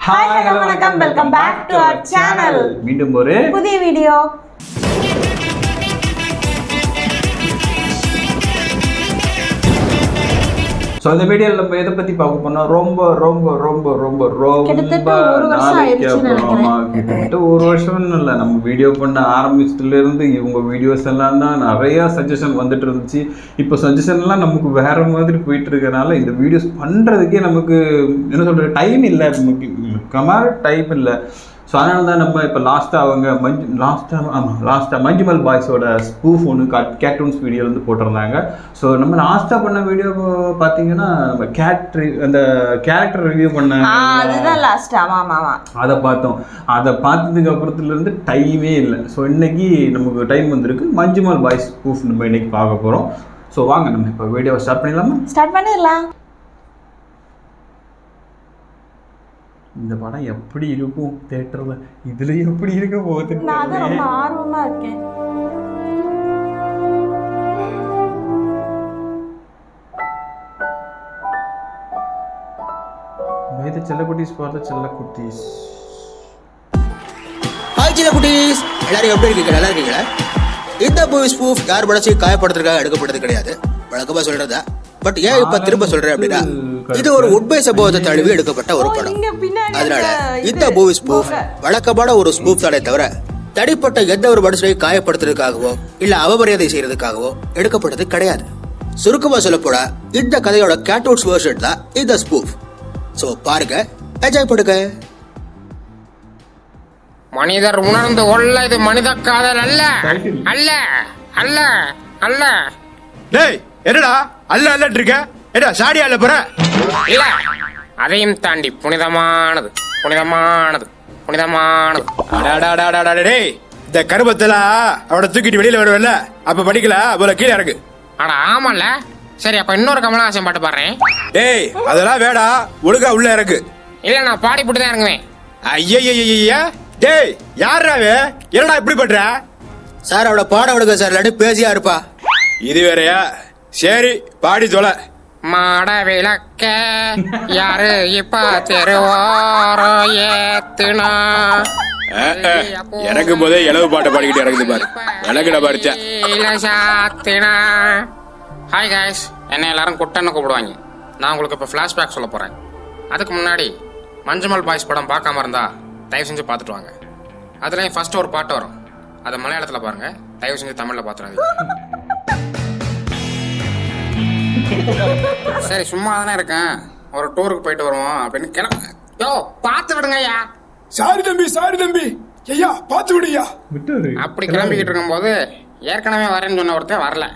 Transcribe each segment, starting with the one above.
Hi, hello, welcome back to our channel. மீண்டும் ஒரு புதிய வீடியோ. ஸோ இந்த வீடியோவில் நம்ம எதை பற்றி பார்க்க போனால் ரொம்ப கிட்டத்தட்ட ஒரு வருஷம் ஆயிடுச்சுன்னு நினைக்கிறேன். கிட்டத்தட்ட ஒரு வருஷம்னு இல்லை, நம்ம வீடியோ பண்ண ஆரம்பிச்சதுலேருந்து இவங்க வீடியோஸ் எல்லாம் தான் நிறையா சஜஷன் வந்துட்டு இருந்துச்சு. இப்போ சஜஷன்லாம் நமக்கு வேற மாதிரி போயிட்டு இருக்கனால இந்த வீடியோஸ் பண்ணுறதுக்கே நமக்கு என்ன சொல்கிறது டைம் இல்லை, நமக்கு டைம் இல்லை. ஸோ அதனால தான் நம்ம இப்போ லாஸ்ட்டாக மஞ்சுமல் பாய்ஸோட ஸ்பூஃப் ஒன்று கேர்ட்டூன்ஸ் வீடியோ வந்து போட்டிருந்தாங்க. ஸோ நம்ம லாஸ்ட்டாக பண்ண வீடியோ பார்த்தீங்கன்னா நம்ம அந்த கேரக்டர் ரிவ்யூ பண்ண அதுதான் லாஸ்ட். அதை பார்த்தோம். அதை பார்த்ததுக்கு அப்புறத்துலேருந்து டைமே இல்லை. ஸோ இன்னைக்கு நமக்கு டைம் வந்திருக்கு. மஞ்சுமல் பாய்ஸ் ஸ்பூஃப் நம்ம இன்னைக்கு பார்க்க போகிறோம். ஸோ வாங்க நம்ம இப்போ வீடியோவை ஸ்டார்ட் பண்ணிடலாம். இந்த படம் எப்படி இருக்கும் தியேட்டர்ல, இதுல எப்படி இருக்க போகுது நான் ரொம்ப ஆர்வமா இருக்கேன். இது செல்லக்குட்டீஸ் பார்த்த செல்லக்குட்டீஸ். ஹாய் செல்லக்குட்டீஸ், எல்லாரும் எப்படி இருக்கீங்க? நல்லா இருக்கீங்களா? இந்த மூவி ஸ்பூஃப் யார் படச்சு காயப்படுத்துறதுக்காக எடுக்கப்பட்டது கிடையாது, வழக்கமா சொல்றதா. பட் ஏன் இப்ப திரும்ப சொல்றேன் அப்படின்னா, இது ஒரு உண்மை சம்பவத்தை தழுவி எடுக்கப்பட்ட ஒரு படம். அதனால இந்த மூவி ஸ்பூஃப் வழக்கமான ஒரு ஸ்பூஃப் தானே தவிர தனிப்பட்ட எந்த ஒரு மனுஷனையும் காயப்படுத்துறதுக்காகவோ இல்ல அவமரியாதை செய்யறதுக்காகவோ எடுக்கப்பட்டது கிடையாது. சுருக்கமா சொல்ல போனா இந்த கதையோட கேர்ட்டூன்ஸ் வெர்ஷன் தான் இந்த ஸ்பூஃப். சோ பாருங்க, என்ஜாய் பண்ணுங்க. மனிதர் உணர்ந்து கொள்ள இது மனித காதல் அல்ல அல்ல அல்ல அல்ல. டேய் என்னடா அல்ல அல்லன்னு இருக்க? ஏடா சாடி அல்ல போற? இல்ல, அதையும் தாண்டி புனிதமானது புனிதமானது புனிதமானது. அடாடாடாடாடா டேய், இந்த கருபத்தெல்லாம் அவட தூக்கிட்டு வெளியில வருவல்ல, அப்ப படிக்கல போல கீழே இறங்கு. அட ஆமால. சரி, அப்ப இன்னொரு கமலஹாசன் பாட்டு பாடுறேன். டேய் அதெல்லாம் வேடா, ஒழுங்கா உள்ள இறங்கு. இல்ல, நான் பாடி போட்டு தான் இறங்குவேன். ஐயா டேய் யாராவே என்னடா இப்படி பண்ற? சார் அவளை பாட விடுங்க சார், இல்லாட்டி பேசியா இருப்பா. இது வேறயா? சரி பாடி தொலை. மாட விளக்க யாரு இப்ப தெருவாரோ ஏத்துனா இறங்கும் போதே இளவு பாட்டை பாடிக்கிட்டு இறங்குது பாரு. விளக்குட பாடிச்சா. ஹாய் காய்ஸ், என்ன எல்லாரும் குட்டன்னு கூப்பிடுவாங்க. நான் உங்களுக்கு இப்போ ஃப்ளாஷ்பேக் சொல்ல போறேன். அதுக்கு முன்னாடி மஞ்சுமல் பாய்ஸ் படம் பார்க்காம இருந்தா தயவு செஞ்சு பார்த்துட்டு வாங்க. அதுலேயும் ஃபர்ஸ்ட் ஒரு பாட்டு வரும், அதை மலையாளத்தில் பாருங்க, தயவு செஞ்சு தமிழில் பார்த்துறாதீங்க. சரி, சும்மா தானே இருக்கேன், ஒரு டூருக்கு போயிட்டு வருவோம் அப்படின்னு கிளம்ப. யோ பார்த்து விடுங்க ஐயா. சாரி தம்பி ஐயா பார்த்து விடுயா. அப்படி கிளம்பிக்கிட்டு இருக்கும்போது ஏற்கனவே வரேன்னு சொன்ன ஒருத்தன் வரல.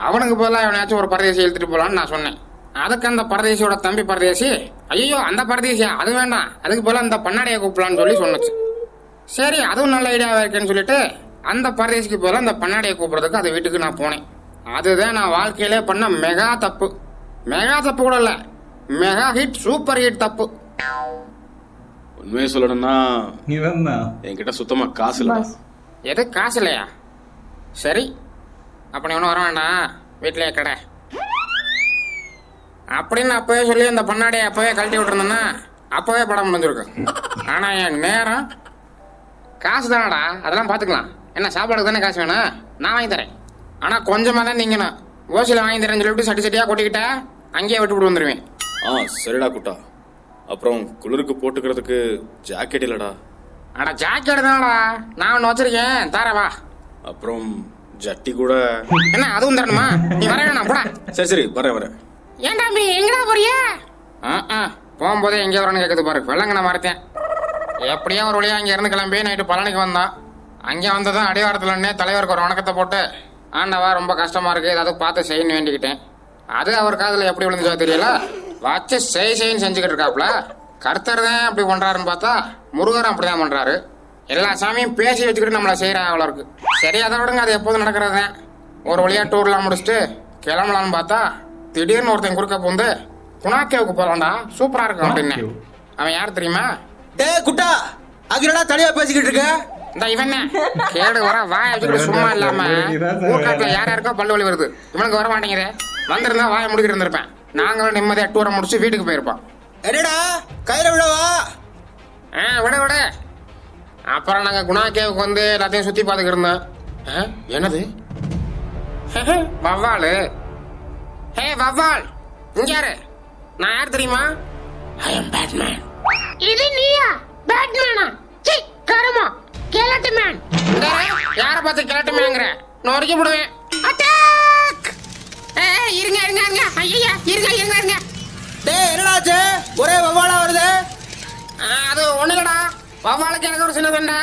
அவனுக்கு பதிலாக எவனாச்சும் ஒரு பரதேசி இழுத்துட்டு போலான்னு நான் சொன்னேன். அதுக்கு அந்த பரதேசியோட தம்பி பரதேசி, ஐயோ அந்த பரதேசியா, அது வேண்டாம், அதுக்கு போல அந்த பண்ணாடியை கூப்பிடலான்னு சொல்லி சொன்னுச்சு. சரி, அதுவும் நல்ல ஐடியாவா இருக்கேன்னு சொல்லிட்டு அந்த பரதேசிக்கு போல அந்த பண்ணாடியை கூப்பிடுறதுக்கு அது வீட்டுக்கு நான் போனேன். அதுதான் நான் வாழ்க்கையிலே பண்ண மெகா தப்பு. மெகா தப்பு கூட இல்ல, மெகா ஹிட், சூப்பர் ஹிட் தப்பு. உண்மையை சொல்லணும்னா என்கிட்ட சுத்தமா காசு இல்ல. எது காசு இல்லையா? சரி, அப்ப நீ ஒன்றும் வர வேண்டாம், வீட்டிலேயே கடை அப்படின்னு அப்பவே சொல்லி அந்த பண்ணாடியை அப்பவே கழட்டி விட்டுருந்தேன்னா அப்பவே படம் முடிஞ்சிருக்கு. ஆனா என் நேரம் காசு தானடா, அதெல்லாம் பாத்துக்கலாம். என்ன சாப்பாடுக்கு தானே காசு வேணும், நான் வாங்கி தரேன். ஆனா கொஞ்சமா தான் நீங்கணும். ஓசில வாங்கி தரேன்னு சொல்லிட்டு சட்டி சட்டியா கொட்டிக்கிட்டா அங்கேயே விட்டு வந்துருவேன். சரிடா குட்டா. அப்புறம் குளிருக்கு போட்டுக்கிறதுக்கு ஜாக்கெட் இல்லடா. ஆனா ஜாக்கெட் தானடா, நான் ஒன்று வச்சிருக்கேன், தாரவா. அப்புறம் ஜட்டி கூட. என்ன அதுவும் தரணுமா? நீ வர வேணாம் போடா. சரி வரேன். ஏன் தம்பி எங்கடா போறியா? போகும்போதே எங்கே வரணும்னு கேட்குது பாரு, வெள்ளங்க நான் மறத்தேன். எப்படியோ ஒரு வழியா அங்கே இருந்து கிளம்பி நைட்டு பழனிக்கு வந்தான். அங்கே வந்ததும் அடிவாரத்துலன்னே தலைவருக்கு ஒரு வணக்கத்தை போட்டு, ஆண்டவா ரொம்ப கஷ்டமா இருக்கு, ஏதாவது பார்த்து செய்யணும் வேண்டிக்கிட்டேன். அது அவர் காதில் எப்படி விழுந்துச்சோ தெரியல, வச்சு செய்ன்னு செஞ்சுக்கிட்டு இருக்காப்புல. கர்த்தர் தான் அப்படி பண்றாருன்னு பார்த்தா முருகரும் அப்படிதான் பண்றாரு. எல்லா சாமியும் பேசி வச்சுக்கிட்டு நம்மளை செய்யறாங்க அவ்வளோ இருக்கு. சரி, அதை விடுங்க, அது எப்போதும் நடக்கிறது தான். ஒரு வழியா டூர்லாம் முடிச்சுட்டு கிளம்பலான்னு பார்த்தா திடீர்னு ஒருத்தன் குறுக்க பூந்து குணாக்கேவுக்கு போகலாம்டா, சூப்பரா இருக்கும் அப்படின்னு. அவன் யார் தெரியுமா? டே குட்டா, அங்கடா தனியா பேசிக்கிட்டு இருக்க? இந்த இவன் கேடு வர வாய வச்சுக்கிட்டு சும்மா இல்லாம ஊர்காட்டுல யார் யாருக்கோ பல்லு வலி வருது, இவனுக்கு வர மாட்டேங்குது. வந்திருந்தா வாயை முடிக்கிட்டு இருந்திருப்பேன். நாங்களும் நிம்மதியா டூரை முடிச்சு வீட்டுக்கு போயிருப்போம். என்னடா கையில விடவா? அப்புறம் நாங்க குணா கேவுக்கு வந்து எல்லாத்தையும் சுத்தி பார்த்துக்கிட்டு இருந்தோம். என்னது வவ்வாலு? ஹே வவ்வால், இங்க யாரு? நான் யார் தெரியுமா? ஐ அம் பேட்மேன். இது நீயா பேட்மேனா? சீ கருமா கெலட்டு மேன். யார பார்த்து கெலட்டு மேன்ங்கற? நொறுக்கி விடுவேன். அட்டாக்! இருங்க இருங்க இருங்க, ஐயா இருங்க இருங்க இருங்க. டேய் என்னடாச்சு, ஒரே வவ்வாலா வருது? அது ஒண்ணு இல்லடா, வவ்வாலுக்கு எனக்கு ஒரு சின்ன சண்டை,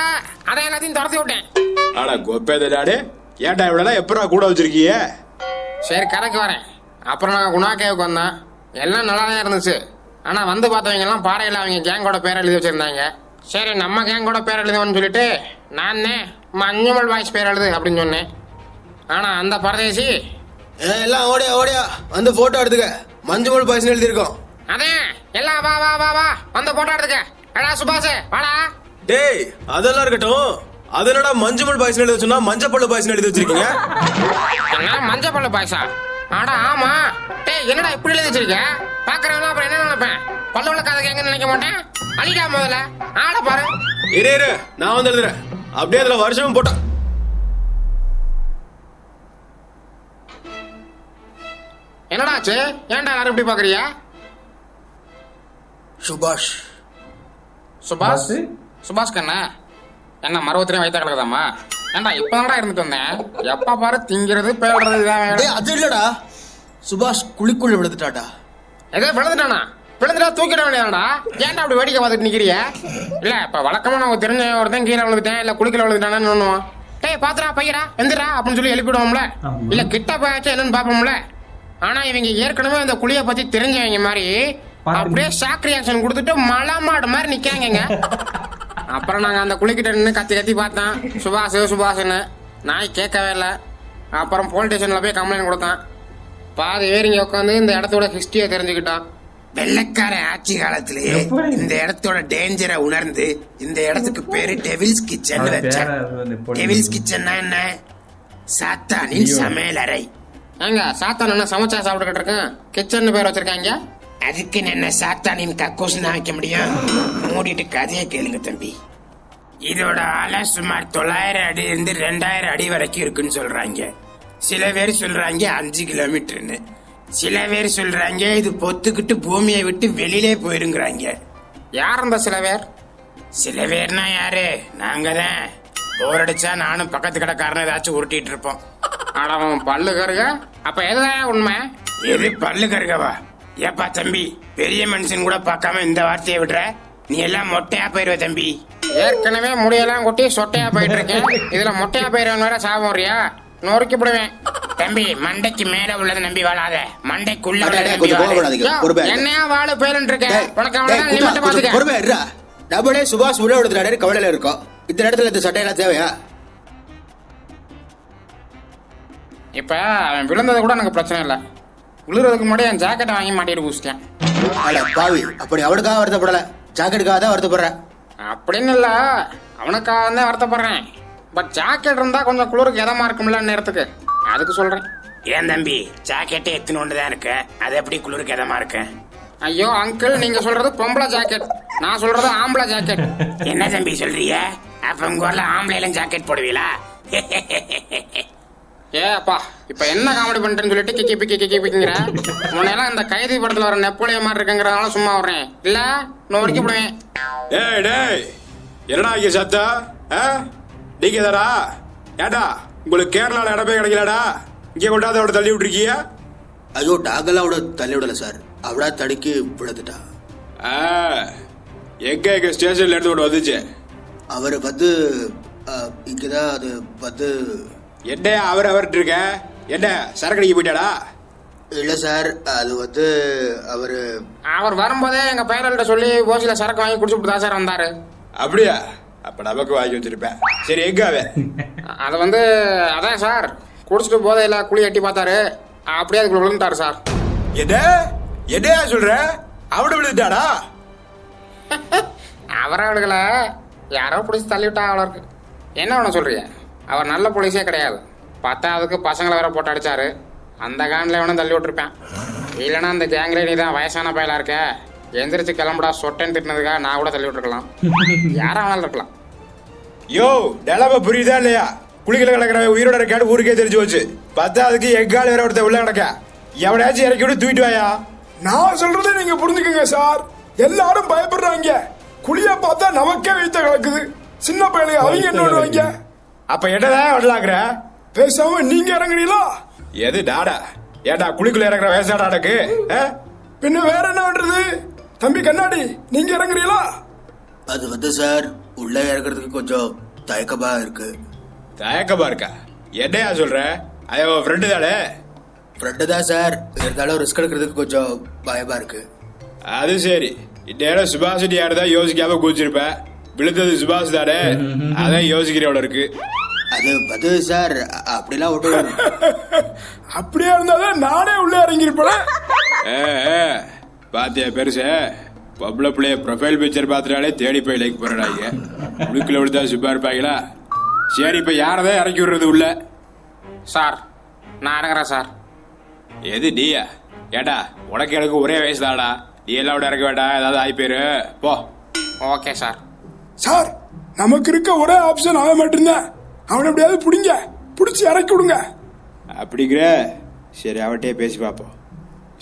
அதை எல்லாத்தையும் துரத்தி விட்டேன். ஆனா கொப்பேதாடு, ஏன்டா இவ்வளவு எப்பரா கூட வச்சிருக்கீங்க? சரி கரைக்கு வரேன். அப்புறம் நாங்கள் குணா கேவுக்கு வந்தோம். எல்லாம் நல்லா தான் இருந்துச்சு. ஆனால் வந்து பார்த்தவங்க எல்லாம் பாறையில் அவங்க கேங்கோட பேர் எழுதி வச்சுருந்தாங்க. சரி நம்ம கேங்கோட பேர் எழுதுவோன்னு சொல்லிட்டு நான் மஞ்சள் பாய்ஸ் பேர் எழுது அப்படின்னு சொன்னேன். ஆனால் அந்த பரதேசி எல்லாம் ஓடியா ஓடியா வந்து போட்டோ எடுத்துக்க, மஞ்சள் பாய்ஸ் எழுதியிருக்கோம். அதே எல்லாம் வா வா வா வா வந்து போட்டோ எடுத்துக்க. அடா சுபாஷ் வாடா. டேய் அதெல்லாம் இருக்கட்டும், அது என்னடா மஞ்சள் பாய்ஸ் எழுதி வச்சோம்னா மஞ்சப்பள்ளு பாய்ஸ் எழுதி வச்சிருக்கீங்க? என்ன மஞ்சள் பள்ளு பாய்ஸா? ஆடா ஆமா. டேய் என்னடா இப்படி எழுதி வச்சிருக்க? பாக்குறவங்க அப்புறம் என்ன நினைப்பேன்? பல்லு உள்ள கதை எங்க நினைக்க மாட்டேன். அழிடா முதல்ல ஆட பாரு. இரு நான் வந்து எழுதுறேன். அப்படியே அதுல வருஷமும் போட்டா. என்னடா ஆச்சு? ஏன்டா எல்லாரும் இப்படி பாக்குறியா? சுபாஷ். சுபாஷ் சுபாஷ் கண்ணா என்ன மருவத்திலையும் வைத்த கிடக்குதாமா? ஏன்டா இப்பதான்டா இருந்துட்டு வந்தேன். எப்ப பாரு திங்கிறது பேடுறது இதான். டேய் அது இல்லடா, சுபாஷ் குழிக்குள்ள விழுந்துட்டாடா. எதோ விழுந்துட்டானா? விழுந்துட்டா தூக்கிட வேண்டியதாடா. ஏன்டா அப்படி வேடிக்கை பார்த்துட்டு நிக்கிறிய? இல்ல இப்ப வழக்கமா நமக்கு தெரிஞ்ச ஒருத்தன் கீழே விழுந்துட்டேன் இல்ல குளிக்கல விழுந்துட்டானு ஒண்ணுவோம். டேய் பாத்துடா பையடா எந்திரா அப்படின்னு சொல்லி எழுப்பிடுவோம்ல, இல்ல கிட்ட போயாச்சும் என்னன்னு பாப்போம்ல. ஆனா இவங்க ஏற்கனவே இந்த குழிய பத்தி தெரிஞ்சவங்க மாதிரி அப்படியே ஷாக் ரியாக்ஷன் கொடுத்துட்டு மலை மாடு மாதிரி நிக்காங்க. அப்புறம் நாங்க அந்த குளிக்கிட்ட நின்று கத்தி கத்தி பார்த்தோம் சுபாஷ் சுபாஷ்னு. நாய் கேட்கவே இல்லை. அப்புறம் போலீஸ் ஸ்டேஷன்ல போய் கம்ப்ளைண்ட் கொடுத்தான். பாதி ஏறிங்க உட்காந்து இந்த இடத்தோட ஹிஸ்டரியை தெரிஞ்சுக்கிட்டான். வெள்ளைக்கார ஆட்சி காலத்திலேயே இந்த இடத்தோட டேஞ்சரை உணர்ந்து இந்த இடத்துக்கு பேரு டெவில்ஸ் கிச்சன் வச்சார். டெவில்ஸ் கிச்சன்னா என்ன? சாத்தானின் சமையல் அறை. ஏங்க சாத்தான் என்ன சமைச்சா சாப்பிட்டுக்கிட்டு இருக்கேன், கிச்சன் பேர் வச்சிருக்காங்க. அதுக்கு என்ன சாத்தானின் கக்கூஸ் தான் வைக்க முடியும்? மூடிட்டு கதையை கேளுங்க தம்பி. இதோட ஆழம் சுமார் 900 அடி இருந்து 2000 அடி வரைக்கும் இருக்குன்னு சொல்றாங்க. சில பேர் சொல்றாங்க 5 கிலோமீட்டர்னு, சில பேர் சொல்றாங்க இது பொத்துக்கிட்டு பூமியை விட்டு வெளியிலே போயிருங்கிறாங்க. யார் அந்த சில பேர்? சில பேர்னா யாரு? நாங்க தான். போர் அடிச்சா நானும் பக்கத்து கடைக்காரனை ஏதாச்சும் உருட்டிட்டு இருப்போம். ஆனா அவன் பல்லு கருக. அப்ப எதுதான் உண்மை? எது பல்லு கருகவா? ஏப்பா தம்பி, பெரிய மனுஷன் கூட பார்க்காம இந்த வார்த்தையை விடுற? நீ எல்லாம் மொட்டையா போயிருவ தம்பி. ஏற்கனவே முடியெல்லாம் கொட்டி சொட்டையா போயிட்டு இருக்கேன், இதுல மொட்டையா போயிருவன் வேற சாப்பிடுறியா? நொறுக்கி விடுவேன் தம்பி. மண்டைக்கு மேல உள்ளதை நம்பி வாழாத, மண்டைக்குள்ள என்னையா வாழ போயிட்டு இருக்க. உனக்கு டபுளே சுபாஷ் உள்ள விடுறாரு, கவலையில இருக்கோம். இந்த இடத்துல இந்த சட்டையெல்லாம் தேவையா? இப்ப அவன் விழுந்தது கூட எனக்கு பிரச்சனை இல்லை. விழுறதுக்கு முன்னாடி என் ஜாக்கெட்டை வாங்கி மாட்டிட்டு பூசிட்டேன். பாவி, அப்படி அவனுக்காக வருத்தப்படல, ஜாக்கெட்டுக்காக தான் வருத்தப்படுறேன். அப்படின்னு இல்ல, அவனுக்காக தான் வருத்தப்படுறேன். பட் ஜாக்கெட் இருந்தா கொஞ்சம் குளிருக்கு இதமா இருக்கும்ல நேரத்துக்கு, அதுக்கு சொல்றேன். ஏன் தம்பி, ஜாக்கெட்டே எத்தனை தான் இருக்கு, அது எப்படி குளிருக்கு இதமா இருக்கு? ஐயோ அங்கிள், நீங்க சொல்றது பொம்பளை ஜாக்கெட், நான் சொல்றது ஆம்பளை ஜாக்கெட். என்ன தம்பி சொல்றீங்க? அப்ப உங்க ஊர்ல ஆம்பளைலாம் ஜாக்கெட் போடுவீங்களா? ஏப்பா இப்ப என்ன காமெடி பண்றேன்னு சொல்லிட்டு கிக்கி பிக்கி கிக்கி பிக்கிங்கிற. முன்னெல்லாம் இந்த கைதி படத்துல வர நெப்போலியன் மாதிரி இருக்குங்கிறதுனால சும்மா வர்றேன், இல்ல நொறுக்கி விடுவேன். டேய் டேய், என்னடா இங்க சத்தா? நீங்க தாடா? ஏடா உங்களுக்கு கேரளால இடமே கிடைக்கலடா, இங்க கொண்டாந்து அவட தள்ளி விட்டுருக்கிய? ஐயோ டாகெல்லாம் அவட தள்ளி விடல சார், அவடா தடுக்கி விழுந்துட்டா. எங்க ஸ்டேஷன்ல எடுத்து கொண்டு வந்துச்சு? அவரு வந்து இங்கதான் அது வந்து. என்ன அவர்ட்டு இருக்க? என்ன சரக்கடிக்கு போயிட்டாடா? இல்ல சார், அது வந்து அவர் வரும்போதே எங்க பேரல்கிட்ட சொல்லி போசில சரக்கு வாங்கி குடிச்சுட்டு தான் சார் வந்தாரு. அப்படியா? அப்ப நமக்கு வாங்கி வச்சிருப்பேன். சரி எங்க அவன்? அது வந்து அதான் சார், குடிச்சிட்டு போதையில குழி எட்டி பார்த்தாரு, அப்படியே அதுக்குள்ள விழுந்துட்டாரு சார். என்ன சொல்ற? அவட விழுந்துட்டாடா? அவரை விடுக்கல, யாரோ பிடிச்சி தள்ளி விட்டா அவ்வளோ இருக்கு. என்ன ஒன்று சொல்றீங்க? அவர் நல்ல போலீஸே கிடையாது, பத்தாவதுக்கு பசங்களை வேற போட்டு அடிச்சாரு. அந்த காண்டில் எவனும் தள்ளி விட்டுருப்பேன். இல்லைன்னா அந்த கேங்ல நீ தான் வயசான பயலா இருக்க, எந்திரிச்சு கிளம்புடா சொட்டேன்னு திட்டினதுக்காக நான் கூட தள்ளி விட்டுருக்கலாம். யாரும் வேணாலும் இருக்கலாம். யோ நிலம புரியுதா இல்லையா? குளிக்கல கிடக்குற உயிரோட இருக்காடு ஊருக்கே தெரிஞ்சு போச்சு. பார்த்தா அதுக்கு எங்கால் வேற ஒருத்தர் உள்ள கிடக்க. எவனாச்சும் இறக்கி விட்டு தூக்கிட்டு வாயா. நான் சொல்றதை நீங்க புரிஞ்சுக்கங்க சார். எல்லாரும் பயப்படுறாங்க. குழியா பார்த்தா நமக்கே வைத்த கிடக்குது. சின்ன பையனுக்கு அவங்க என்ன பண்ணுவாங்க? அப்ப என்னதான் வரலாக்குற? பேசாம நீங்க இறங்குறீங்களா? எது டாடா? ஏடா குளிக்குள்ள இறக்குற வயசாடாக்கு? பின்ன வேற என்ன பண்றது? தம்பி கண்ணாடி, நீங்க இறங்குறீங்களா? அது சார் உள்ள இறக்குறதுக்கு கொஞ்சம் தயக்கமா இருக்கு. தயக்கமா இருக்கா? என்னையா சொல்ற? ஐயோ ஃப்ரெண்டு தானே? ஃப்ரெண்டு தான் சார், இருந்தாலும் ரிஸ்க் எடுக்கிறதுக்கு கொஞ்சம் பயமா இருக்கு. அது சரி. இந்நேரம் சுபாஷினி யாருதான் யோசிக்காம குதிச்சிருப்ப. விழுந்தது சுபாஷ் தானே, அதான் யோசிக்கிறவள இருக்கு. அது சார் அப்படிலாம் ஒன்றும். அப்படியே இருந்தாதான் நானே உள்ள இறங்கிருப்பேன். பாத்தியா பெருசு, பப்ள பிள்ளைய ப்ரொஃபைல் பிக்சர் பார்த்துட்டாலே தேடி போய் லைக் போறாங்க. உடுக்கில் விழுந்தா சுப்பா இருப்பாங்களா? சரி, இப்ப யாரதான் இறக்கி விடுறது உள்ள? சார் நான் இறங்குறேன் சார். எது நீயா? ஏடா உனக்கு எனக்கு ஒரே வயசு தாடா. நீ எல்லாம் விட இறக்க வேண்டாம், ஏதாவது ஆயிப்பேரு போ. Okay sir. சார் நமக்கு இருக்க ஒரே ஆப்ஷன் அவன் மட்டும்தான். அவனை எப்படியாவது பிடிச்சி இறக்கி விடுங்க. அப்படிங்கிற? சரி, அவட்டே பேசி பார்ப்போம்.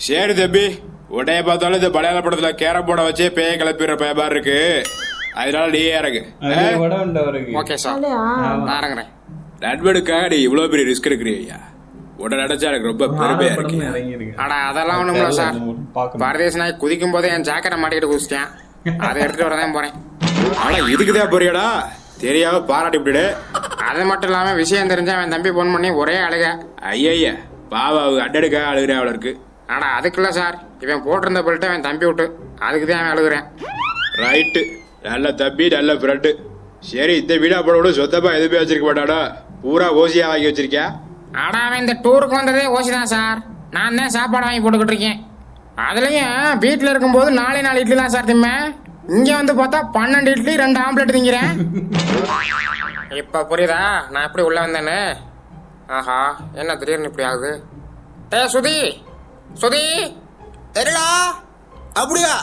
சரி தம்பி, உடைய பார்த்தாலும் இந்த மலையாள படத்துல கேரம் போர்டை வச்சே பேய கிளப்பிடுற பயமா இருக்கு. அதனால நீ இறங்கு. ஓகே சார், நான் இறங்குறேன். நண்பனுக்காக நீ இவ்வளவு பெரிய ரிஸ்க் எடுக்கிறீங்க. உடனே நினைச்சா எனக்கு ரொம்ப பெருமையா இருக்கு. அடா அதெல்லாம் ஒண்ணுமில்ல சார். பாரதேச நாய் குதிக்கும் போதே என் ஜாக்கெட்டை மாட்டிக்கிட்டு குதிச்சிட்டேன். அதை எடுத்துட்டு வரதான் போறேன். ஆனா இதுக்குதான் போறியாடா? தெரியாம பாராட்டி விட்டுடு. அது மட்டும் இல்லாம விஷயம் தெரிஞ்சா அவன் தம்பி போன் பண்ணி ஒரே அழுக. ஐயா பாவா அட்டடுக்காக அழுகிறேன் அவள இருக்கு. ஆனா அதுக்குள்ள சார், இவன் போட்டிருந்த பெல்ட் அவன் தம்பி விட்டு, அதுக்குதான் அவன் அழுகுறேன். ரைட்டு, நல்ல தம்பி, நல்ல ஃப்ரெண்டு. சரி, இந்த வீடா போட விட சொத்தமா எதுவுமே வச்சிருக்க மாட்டாடா. பூரா ஓசியா வாங்கி வச்சிருக்கியா? ஆனா அவன் இந்த டூருக்கு வந்ததே ஓசி தான் சார். நான் தான் சாப்பாடு வாங்கி போட்டுக்கிட்டு இருக்கேன். அதுலயும் வீட்டுல இருக்கும்போது 4 இட்லி தான் சார் திம்மேன். இங்க வந்து பார்த்தா 12 இட்லி 2 ஆம்லெட் திங்கிறேன். இப்ப புரியுதா நான் எப்படி உள்ள வந்தேன்னு? ஆஹா, என்ன திடீர்னு இப்படி ஆகுது? சுதி என்னடா அப்படியா?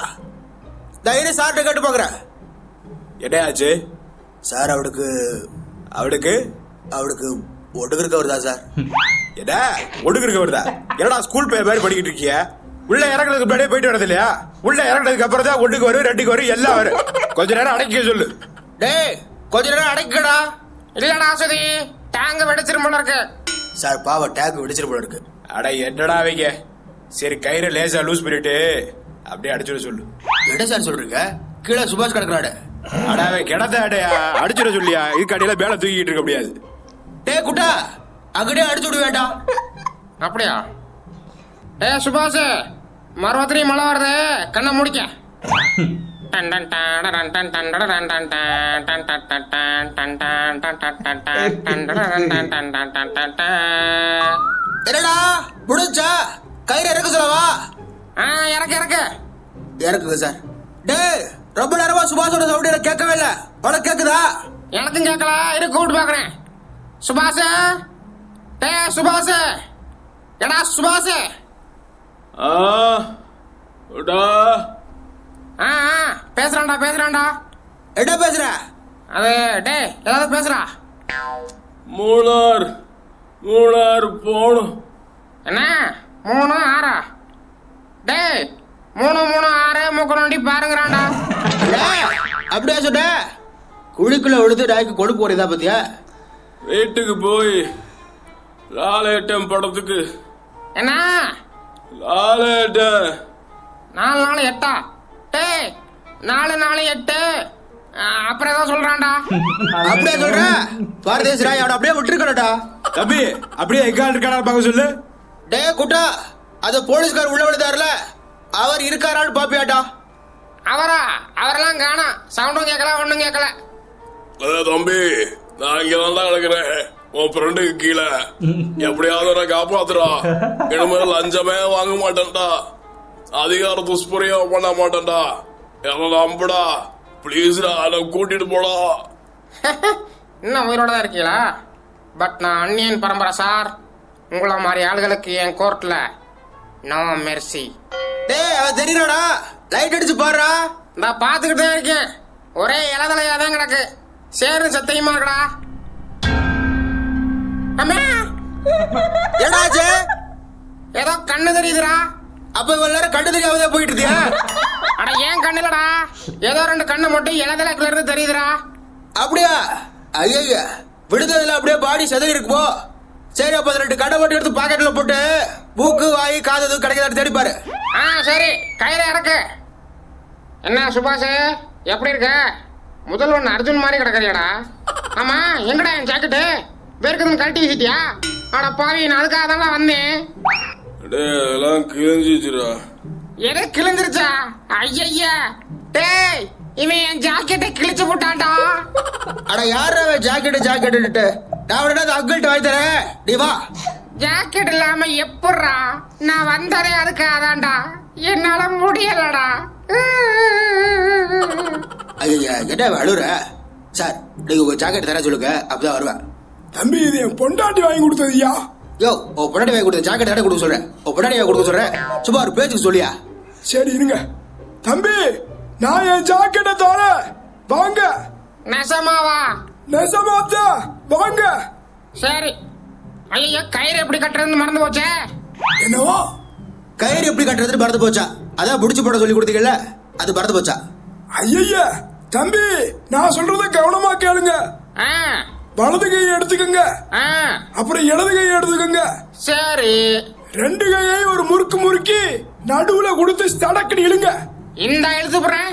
தைரியம் சார்ட்ட கேட்டு பாக்குறேன். என்ன ஆச்சு சார்? அவளுக்கு ஒட்டுக்கு இருக்க வருதா சார்? என்ன ஒடுக்கு இருக்க வருதா? என்னடா ஸ்கூல் பேர் மாதிரி படிக்கிட்டு இருக்கிய? உள்ள இறங்குறதுக்கு முன்னாடியே போயிட்டு வரது இல்லையா? உள்ள இறங்குறதுக்கு அப்புறம் தான் ஒட்டுக்கு வரும், 2க்கு வரும், எல்லாம் வரும். கொஞ்ச நேரம் அடக்க சொல்லு. டேய் கொஞ்ச நேரம் அடக்கடா. இல்லடா சுதி, டேங்க வெடிச்சிரும் போல இருக்கு. சார் பாவ டேங்க் வெடிச்சிரு போல இருக்கு. அட என்னடா வைங்க. சரி, கயிறை லேசா லூஸ் பண்ணிட்டு அப்படியே அடிச்சுட சொல்லு. என்ன சார் சொல்றீங்க? கீழே சுபாஷ் கிடக்குறாடு. அடா கிடத்த அடையா அடிச்சுட சொல்லியா? இதுக்கு அடியில மேல தூக்கிட்டு இருக்க முடியாது. டே குட்டா, அங்கடே அடிச்சு விட வேண்டாம். அப்படியா? சுபாஷ், மறுபத்திரி மழை வருது, கண்ணை முடிக்க. என்னடா முடிஞ்சா? கயிறு இறக்க சொல்லவா? இறக்குங்க சார். டே ரொம்ப நேரமா சுபாஷோட சவுண்ட் எனக்கு கேட்கவே இல்ல. உனக்கு கேக்குதா? எனக்கும் கேட்கல. இரு கூப்பிட்டு பாக்குறேன். சுபாஷ், சுபாஷ், எடா சுபாஷ். பேசுறான்டா. என்ன பேசுற? அது டே ஏதாவது பேசுறா? மூணார் போணும். என்ன 3 6? டே 3 3 6 மூக்க நோண்டி பாருங்கறான்டா. அப்படியே சொன்ன? குழிக்குள்ள விழுந்து நாய்க்கு கொழுப்பு போறதா பத்தியா? வீட்டுக்கு போய் லாலேட்டம் படத்துக்கு. என்ன லாலேட்டம் 4 4 8? டேய் 4 4 8 அப்புறம் ஏதோ சொல்றான்டா. அப்படியே சொல்ற? பாரதேச ராய் அவட அப்படியே விட்டுருக்கடா. தம்பி அப்படியே எங்கால் இருக்காடா பார்க்க சொல்லு. டே குட்டா, அது போலீஸ்கார் உள்ள விழுந்தாருல, அவர் இருக்காரான்னு பாப்பியாட்டா? அவரெல்லாம் காணோம். சவுண்டும் கேட்கல, ஒண்ணும் கேட்கல. தம்பி, நான் இங்க தான் கிடக்குறேன். உன் ஃப்ரெண்டுக்கு கீழே எப்படியாவது நான் காப்பாத்துறா. இனிமேல் லஞ்சமே வாங்க மாட்டேன்டா, அதிகார துஷ்பிரயோகம் பண்ண மாட்டேன்டா. என்ன நம்புடா பிளீஸ்டா, அதை கூட்டிட்டு போடா. இன்னும் உயிரோட தான் இருக்கீங்களா? பட் நான் அன்னியன் பரம்பரை சார். உங்களை மாதிரி ஆளுகளுக்கு என் கோர்ட்ல நோ மெர்சி. டேய் அவ தெரியறடா, லைட் அடிச்சு பாருடா. நான் பாத்துக்கிட்டு தான் இருக்கேன். ஒரே இலதலையா தான் கிடக்கு. சேரு சத்தியமா இருக்கடா. அம்மா என்னாச்சு? ஏதோ கண்ணு தெரியுதுடா. அப்ப இவ்வளவு நேரம் கண்டு தெரியாமதே போயிட்டு இருந்தியா? அட ஏன் கண்ணுலடா, ஏதோ 2 கண்ணு மட்டும் இலதலக்குல இருந்து தெரியுதுடா. அப்படியா? ஐயா விடுதல அப்படியே பாடி செதறி இருக்கு போ. சரி அப்ப 2 கண்ணை மட்டும் எடுத்து பாக்கெட்ல போட்டு மூக்கு வாய் காது கிடைக்கிறத தேடி பாரு. சரி கையில இறக்கு. என்ன சுபாஷ் எப்படி இருக்க? முதல்வன் அர்ஜுன் மாதிரி கிடக்குறியாடா. ஆமா எங்கடா என் ஜாக்கெட்டு வேர்க்குதுன்னு கழட்டி வீசிட்டியா? ஆனா பாவி, நான் அதுக்காக தான் வந்தேன். அதெல்லாம் கிழிஞ்சிச்சுடா. எது கிழிஞ்சிருச்சா? ஐயா டேய், இவன் என் ஜாக்கெட்டை கிழிச்சு போட்டான்டா. அட யாரா ஜாக்கெட்டு நான் உடனே அங்கிள்கிட்ட வாங்கி தரேன், நீ வா. ஜாக்கெட் இல்லாம எப்பட்றா? நான் வந்ததே அதுக்காக தான்டா. என்னால முடியலடா. ஐயா என்ன அழுற? சார் நீங்க உங்க ஜாக்கெட் தர சொல்லுங்க, அப்பதான் வருவேன். தம்பி இது என் பொண்டாட்டி வாங்கி கொடுத்ததுயா. யோ உன் பொண்டாட்டி வாங்கி கொடுத்த ஜாக்கெட் தானே கொடுக்க சொல்றேன். உன் பொண்டாட்டி வாங்கி கொடுக்க சொல்றேன், சும்மா ஒரு பேச்சுக்கு சொல்லியா? சரி இருங்க தம்பி, நான் என் ஜாக்கெட்டை தரேன், வாங்க. நெசமாவா? நெசமாத்தா, வாங்க. சரி. ஐயா கயிறு எப்படி கட்டுறதுன்னு மறந்து போச்சே. என்னவோ கயிறு எப்படி கட்டுறதுன்னு மறந்து போச்சா? அதான் புடிச்சு போட சொல்லி கொடுத்தீங்கல்ல, அது மறந்து போச்சா? ஐயா தம்பி, நான் சொல்றத கவனமா கேளுங்க. ஆ, வலது கையை எடுத்துக்கங்க, ஆ, அப்புறம் இடது கையை எடுத்துக்கங்க. சரி. 2 கையை ஒரு முறுக்கு முறுக்கி நடுவுல கொடுத்து ஸ்டடக்குன்னு இழுங்க. இந்த எழுத்து போறேன்.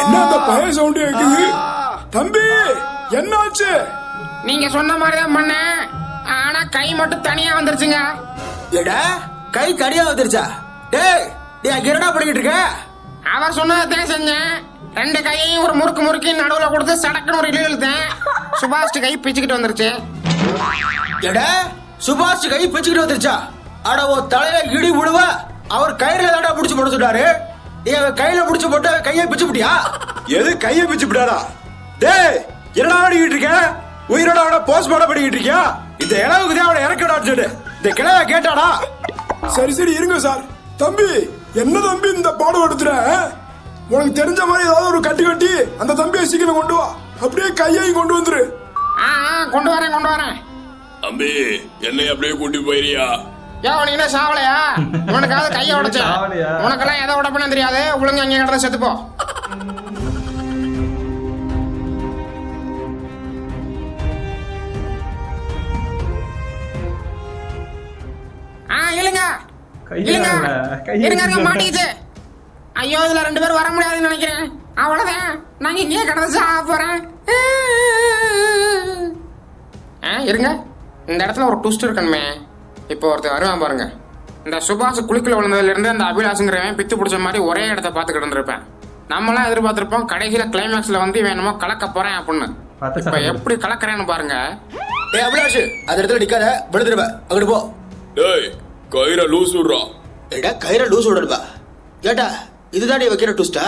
என்ன அந்த பய சவுண்ட் கேக்குது? தம்பி என்னாச்சு? நீங்க சொன்ன மாதிரி தான் பண்ணேன், ஆனா கை மட்டும் தனியா வந்துருச்சுங்க. ஏடா கை கடியா வந்துருச்சா? டேய் நீ அங்க என்னடா பண்ணிக்கிட்டு இருக்க? அவர் சொன்னதான் செஞ்சேன். 2 கையையும் ஒரு முறுக்கு முறுக்கி நடுவுல கொடுத்து சடக்குன்னு ஒரு இழுத்தேன். சுபாஷ் கை பிச்சுக்கிட்டு வந்துருச்சு. ஏடா சுபாஷ் கை பிச்சுக்கிட்டு வந்துருச்சா? அட ஓ தலையில இடி விடுவ. அவர் கையில தாண்டா புடிச்சு போட சொன்னாரு, நீ அவன் கையில புடிச்சு போட்டு கையை பிச்சு விட்டியா? எது கையை பிச்சு விட்டாரா? டேய் என்னடா பண்ணிக்கிட்டு இருக்க? உயிரோட அவனை போஸ்ட் மார்ட்டம் பண்ணிக்கிட்டு இருக்கியா? இந்த இளவுக்கு தான் அவனை இறக்கடான்னு சொல்லு. இந்த கிழவ கேட்டாடா? சரி இருங்க சார். தம்பி என்ன தம்பி இந்த பாடம் எடுத்துற? உனக்கு தெரிஞ்ச மாதிரி ஏதாவது ஒரு கட்டி அந்த தம்பியை சீக்கிரம் கொண்டு வா. அப்படியே கையையும் கொண்டு வந்துரு. கொண்டு வரேன். தம்பி என்னை அப்படியே கூட்டி போயிரியா? யோ நீ என்ன சாவலையா? உனக்காவது கையை உடைச்சேன். சாவலையா? உனக்கெல்லாம் எதை உடப்பேன்னு தெரியாது. ஒழுங்கு அங்கே கிடந்த செத்துப்போ. இல்லங்க இருங்க மாட்டிக்கிச்சு. ஐயோ இதுல 2 பேரும் வர முடியாதுன்னு நினைக்கிறேன். அவ்வளவுதான், நாங்க இங்கேயே கிடந்து சாக போறேன். இருங்க, இந்த இடத்துல ஒரு ட்விஸ்ட் இருக்கணுமே. இப்போ ஒருத்தர் வருவான் பாருங்க. இந்த சுபாஷ் குளிக்கல விழுந்ததுல இருந்து அந்த அபிலாஷங்கிறவன் பித்து பிடிச்ச மாதிரி ஒரே இடத்த பார்த்து கிடந்திருப்பேன். நம்மளாம் எதிர்பார்த்திருப்போம் கடைசியில கிளைமேக்ஸ்ல வந்து வேணுமோ கலக்க போறேன் அப்படின்னு. இப்ப எப்படி கலக்குறேன்னு பாருங்க. டேய் அபிலாஷ், அந்த இடத்துல நிக்காத, விழுந்துருவ. அங்கிட்டு போ. டேய் கயிற லூஸ் விடுறா. ஏடா கயிற லூஸ் விடுறா? ஏட்டா இதுதான் நீ வைக்கிற ட்விஸ்டா?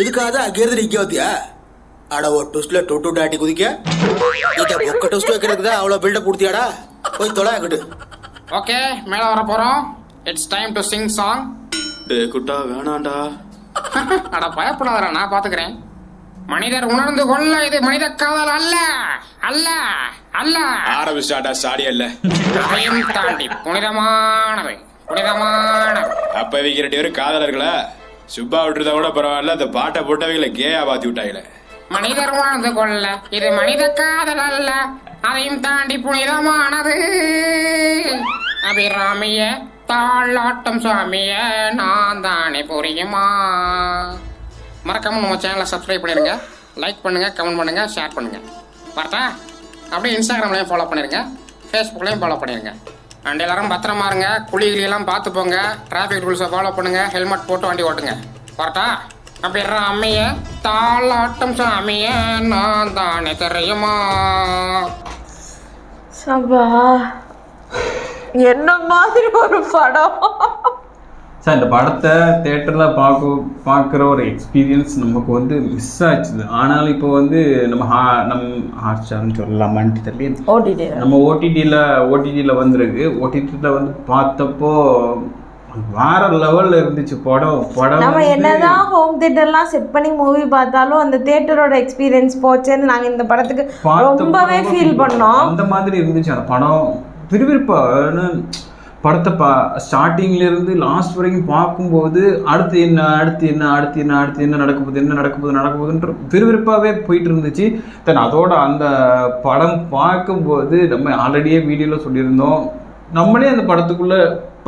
இதுக்காக தான் அங்க இருந்து நிக்க வத்தியா? அட ஒரு ட்விஸ்ட்ல டொட்டு டாட்டி குதிக்க இத ஒக்க ட்விஸ்ட் வைக்கிறதுக்கு தான் அவ்வளவு பில்டப் கொடுத்தியாடா? போய் தொலை அங்கிட்டு. ஓகே மேல வர போறோம். It's time to sing song. டேய் குட்டா வேணாண்டா. அட பயப்படாதடா, நான் பாத்துக்கிறேன். மனிதர் உணர்ந்து கொள்ள இது மனித காதல் அல்ல அல்ல அல்ல. ஆரம்பிச்சாடா சாடி அல்ல. அதையும் தாண்டி புனிதமானது புனிதமானது. அப்ப இவங்க 2 பேரும் காதலர்களா? சுப்பா விட்டுறத கூட பரவாயில்ல, அந்த பாட்டை போட்டவங்களை கேயா பாத்தி விட்டாங்களே. மனிதர் உணர்ந்து கொள்ள இது மனித காதல் அல்ல, அதையும் தாண்டி புனிதமானது. அபிராமிய தாளாட்டம் சுவாமிய நான் தானே புரியுமா. மறக்காம நம்ம சேனலை சப்ஸ்கிரைப் பண்ணிடுங்க, லைக் பண்ணுங்க, கமெண்ட் பண்ணுங்க, ஷேர் பண்ணுங்க. பார்த்தா அப்படியே இன்ஸ்டாகிராம்லையும் ஃபாலோ பண்ணிடுங்க, ஃபேஸ்புக்லையும் ஃபாலோ பண்ணிடுங்க. அண்ட் எல்லாரும் பத்திரமா இருங்க, குழிகளெல்லாம் பார்த்து போங்க, டிராஃபிக் ரூல்ஸை ஃபாலோ பண்ணுங்க, ஹெல்மெட் போட்டு வண்டி ஓட்டுங்க. பார்த்தா அப்படின்ற அம்மைய தாளாட்டம் சாமிய நான் தானே தெரியுமா. சபா என்ன மாதிரி ஒரு படம். சார் இந்த படத்தை தேட்டரில் பார்க்குற ஒரு எக்ஸ்பீரியன்ஸ் நமக்கு வந்து மிஸ் ஆச்சுது. ஆனாலும் இப்போ வந்து நம்ம ஹாட்ஸ்டார்னு சொல்லலாமான்ட்டு தெரியல, நம்ம ஓடிடியில் வந்திருக்கு. ஓடிடியில் வந்து பார்த்தப்போ வேற லெவல்ல இருந்துச்சு படம் நம்ம வந்து என்னதான் ஹோம் தியேட்டர்லாம் செட் பண்ணி மூவி பார்த்தாலும் அந்த தியேட்டரோட எக்ஸ்பீரியன்ஸ் போச்சேன்னு நாங்க இந்த படத்துக்கு ரொம்பவே ஃபீல் பண்ணோம். அந்த மாதிரி இருந்துச்சு அந்த படம். விறுவிறுப்பான படத்தை ஸ்டார்டிங்ல இருந்து லாஸ்ட் வரைக்கும் பார்க்கும்போது அடுத்து என்ன நடக்க போகுதுன்ற விறுவிறுப்பாகவே போயிட்டு இருந்துச்சு. தென் அதோட அந்த படம் பார்க்கும்போது நம்ம ஆல்ரெடியே வீடியோவில் சொல்லியிருந்தோம், நம்மளே அந்த படத்துக்குள்ளே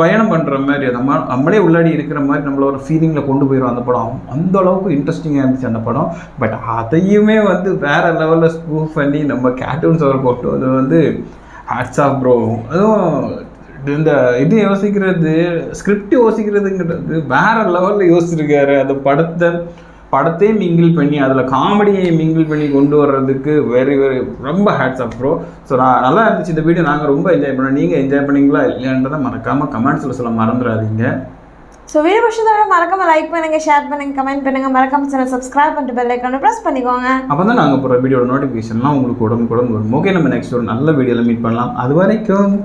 பயணம் பண்ணுற மாதிரி நம்மளே உள்ளாடி இருக்கிற மாதிரி நம்மள ஒரு ஃபீலிங்கில் கொண்டு போயிடும் அந்த படம். அந்த அளவுக்கு இன்ட்ரெஸ்டிங்காக இருந்துச்சு அந்த படம். பட் அதையுமே வந்து வேறு லெவலில் ஸ்பூஃப் பண்ணி நம்ம கார்ட்டூன்ஸ் அவர் கொண்டு வந்து ஹேட்ஸ் ஆஃப் ப்ரோ. அதுவும் இந்த இது யோசிக்கிறது, ஸ்கிரிப்ட் யோசிக்கிறதுங்கிறது வேற லெவலில் யோசிச்சிருக்காரு. அந்த படத்தையே மிங்கிள் பண்ணி அதில் காமெடியை மிங்கிள் பண்ணி கொண்டு வர்றதுக்கு வெரி ரொம்ப ஹேட்ஸ் ஆஃப் ப்ரோ. ஸோ நல்லா இருந்துச்சு இந்த வீடியோ. நாங்கள் ரொம்ப என்ஜாய் பண்ணோம். நீங்கள் என்ஜாய் பண்ணிங்களா இல்லைன்றதை மறக்காமல் கமெண்ட்ஸில் சொல்ல மறந்துடாதீங்க. ஸோ வீடியோ பிடிச்சதோட மறக்காம லைக் பண்ணுங்க, ஷேர் பண்ணுங்க, கமெண்ட் பண்ணுங்க, மறக்காம சேனல் சப்ஸ்கிரைப் பண்ணிட்டு பெல் ஐக்கானை ப்ரெஸ் பண்ணிக்கோங்க. அப்போ தான் நாங்கள் போகிற வீடியோட நோட்டிஃபிகேஷன்லாம் உங்களுக்கு உடனுக்குடன் வரும். ஓகே, நம்ம நெக்ஸ்ட் ஒரு நல்ல வீடியோவில் மீட் பண்ணலாம். அது வரைக்கும்